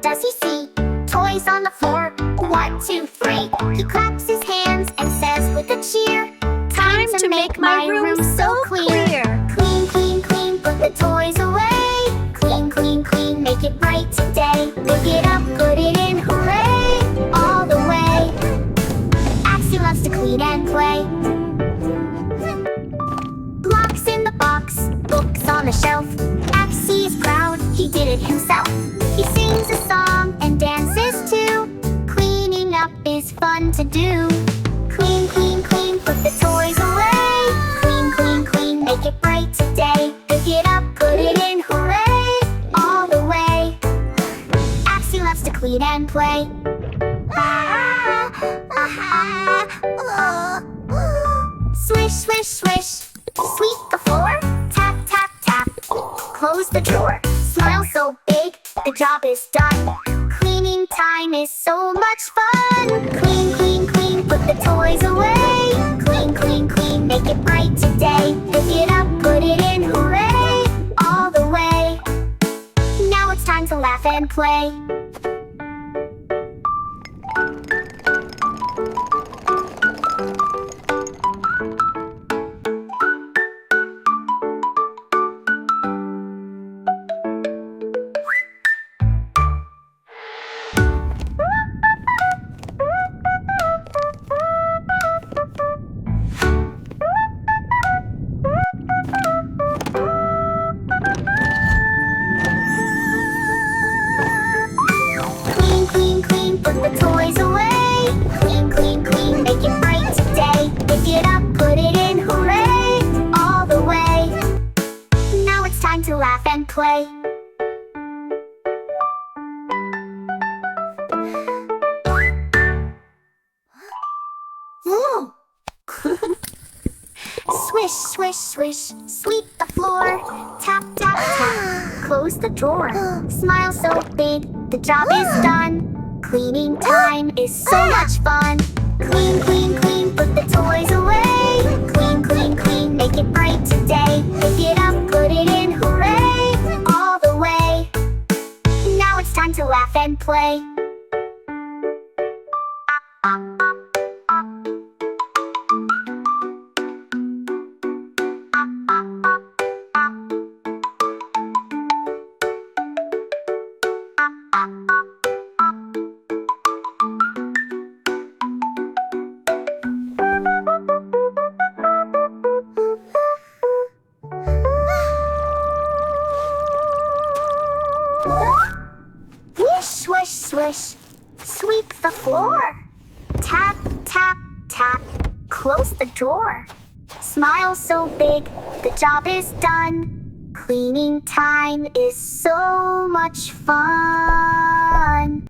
What does he see? Toys on the floor. 1, 2, 3. He claps his hands and says with a cheer, time to make my room so clear. Clean, clean, clean, put the toys away. Clean, clean, clean, make it bright today. Pick it up, put it in, hooray, all the way. Axie loves to clean and play. Blocks in the box, books on the shelf. Axie is proud, he did it himself. He sings a song and dances too. Cleaning up is fun to do. Clean, clean, clean, put the toys away. Clean, clean, clean, make it bright today. Pick it up, put it in, hooray, all the way. Axie loves to clean and play. Swish, swish, swish, sweep the floor. Tap, tap, tap, close the drawer. Smile so big, the job is done. Cleaning time is so much fun. Clean, clean, clean, put the toys away. Clean, clean, clean, make it bright today. Pick it up, put it in, hooray, all the way. Now it's time to laugh and play. Put the toys away. Clean, clean, clean, make it bright today. Pick it up, put it in, hooray, all the way. Now it's time to laugh and play. Swish, swish, swish, sweep the floor. Tap, tap, tap, close the drawer. Smile so big, the job is done. Cleaning time is so much fun. Clean, clean, clean, put the toys away. Clean, clean, clean, make it bright today. Pick it up, put it in, hooray, all the way. Now it's time to laugh and play. Swish, swish, sweep the floor. Tap, tap, tap, close the drawer. Smile so big, the job is done. Cleaning time is so much fun.